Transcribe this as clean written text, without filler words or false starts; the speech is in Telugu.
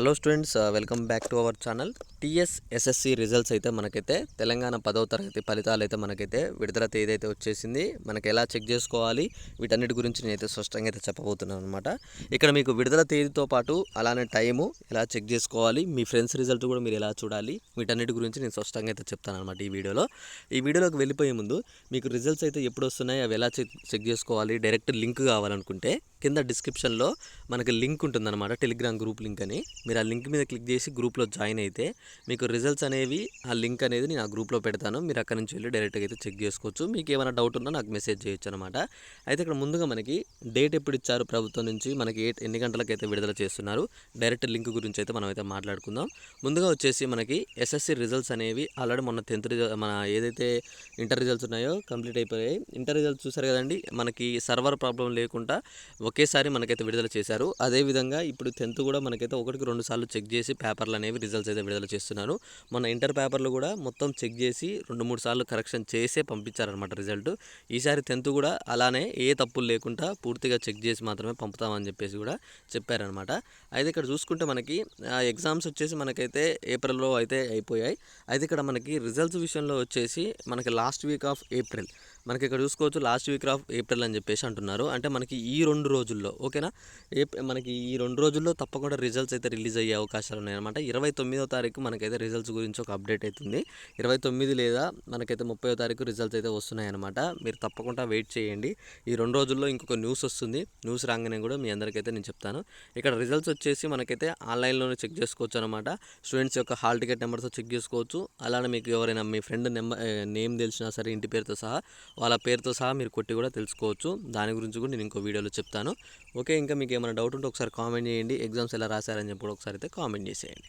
Hello students, welcome back to our channel. TS SSC results అయితే మనకైతే తెలంగాణ 10వ తరగతి ఫలితాలు అయితే మనకైతే విడుదల తేదీ అయితే వచ్చేసింది. మనకి ఎలా చెక్ చేసుకోవాలి వీటన్నిటి గురించి నేనైతే స్పష్టంగా అయితే చెప్పబోతున్నాను అనమాట. ఇక్కడ మీకు విడుదల తేదీతో పాటు అలానే టైము ఎలా చెక్ చేసుకోవాలి, మీ ఫ్రెండ్స్ రిజల్ట్ కూడా మీరు ఎలా చూడాలి, వీటన్నిటి గురించి నేను స్పష్టంగా అయితే చెప్తాను అనమాట ఈ వీడియోలోకి వెళ్ళిపోయే ముందు మీకు రిజల్ట్స్ అయితే ఎప్పుడు వస్తున్నాయి, అవి ఎలా చెక్ చేసుకోవాలి, డైరెక్ట్ లింక్ కావాలనుకుంటే కింద డిస్క్రిప్షన్లో మనకి లింక్ ఉంటుందన్నమాట, టెలిగ్రామ్ గ్రూప్ లింక్ అని. మీరు ఆ లింక్ మీద క్లిక్ చేసి గ్రూప్లో జాయిన్ అయితే మీకు రిజల్ట్స్ అనేవి ఆ లింక్ అనేది నేను ఆ గ్రూప్లో పెడతాను. మీరు అక్కడ నుంచి వెళ్ళి డైరెక్ట్గా అయితే చెక్ చేసుకోవచ్చు. మీకు ఏమైనా డౌట్ ఉన్నా నాకు మెసేజ్ చేయొచ్చు అనమాట. అయితే ఇక్కడ ముందుగా మనకి డేట్ ఎప్పుడు ఇచ్చారు ప్రభుత్వం నుంచి, మనకి ఎన్ని గంటలకైతే విడుదల చేస్తున్నారు, డైరెక్ట్ లింక్ గురించి అయితే మనం అయితే మాట్లాడుకుందాం. ముందుగా వచ్చేసి మనకి ఎస్ఎస్సి రిజల్ట్స్ అనేవి ఆల్రెడీ మొన్న 10th రిజల్ట్ మన ఏదైతే ఇంటర్ రిజల్ట్స్ ఉన్నాయో కంప్లీట్ అయిపోయాయి. ఇంటర్ రిజల్ట్స్ చూసారు కదండి, మనకి సర్వర్ ప్రాబ్లం లేకుండా ఒకేసారి మనకైతే విడుదల చేశారు. అదేవిధంగా ఇప్పుడు 10th కూడా మనకైతే 1-2 సార్లు చెక్ చేసి పేపర్లు అనేవి రిజల్ట్స్ అయితే విడుదల చేస్తున్నారు. మన ఇంటర్ పేపర్లు కూడా మొత్తం చెక్ చేసి 2-3 సార్లు కరెక్షన్ చేసే పంపించారనమాట రిజల్ట్. ఈసారి 10th కూడా అలానే ఏ తప్పులు లేకుండా పూర్తిగా చెక్ చేసి మాత్రమే పంపుతామని చెప్పేసి కూడా చెప్పారనమాట. అయితే ఇక్కడ చూసుకుంటే మనకి ఎగ్జామ్స్ వచ్చేసి మనకైతే ఏప్రిల్లో అయితే అయిపోయాయి. అయితే ఇక్కడ మనకి రిజల్ట్స్ విషయంలో వచ్చేసి మనకి లాస్ట్ వీక్ ఆఫ్ ఏప్రిల్, మనకి ఇక్కడ చూసుకోవచ్చు లాస్ట్ వీక్ ఆఫ్ ఏప్రిల్ అని చెప్పేసి అంటున్నారు. అంటే మనకి ఈ 2 రోజుల్లో, ఓకేనా, మనకి ఈ 2 రోజుల్లో తప్పకుండా రిజల్ట్స్ అయితే రిలీజ్ అయ్యే అవకాశాలు ఉన్నాయన్నమాట. 29వ తారీఖు మనకైతే రిజల్ట్స్ గురించి ఒక అప్డేట్ అవుతుంది. 29 లేదా మనకైతే 30వ తారీఖు రిజల్ట్స్ అయితే వస్తున్నాయన్నమాట. మీరు తప్పకుండా వెయిట్ చేయండి. ఈ 2 రోజుల్లో ఇంకొక న్యూస్ వస్తుంది. న్యూస్ రాగానే కూడా మీ అందరికైతే నేను చెప్తాను. ఇక్కడ రిజల్ట్స్ వచ్చేసి మనకైతే ఆన్లైన్లోనే చెక్ చేసుకోవచ్చు అనమాట. స్టూడెంట్స్ యొక్క హాల్ టికెట్ నెంబర్తో చెక్ చేసుకోవచ్చు. అలానే మీకు ఎవరైనా మీ ఫ్రెండ్ నేమ్ తెలిసినా సరే, ఇంటి పేరుతో సహా, వాళ్ళ పేరుతో సహా మీరు కొట్టి కూడా తెలుసుకోవచ్చు. దాని గురించి కూడా నేను ఇంకో వీడియోలో చెప్తాను. ఓకే, ఇంకా మీకు ఏమైనా డౌట్ ఉంటే ఒకసారి కామెంట్ చేయండి. ఎగ్జామ్స్ ఎలా రాశారని చెప్పి కూడా ఒకసారి అయితే కామెంట్ చేసేయండి.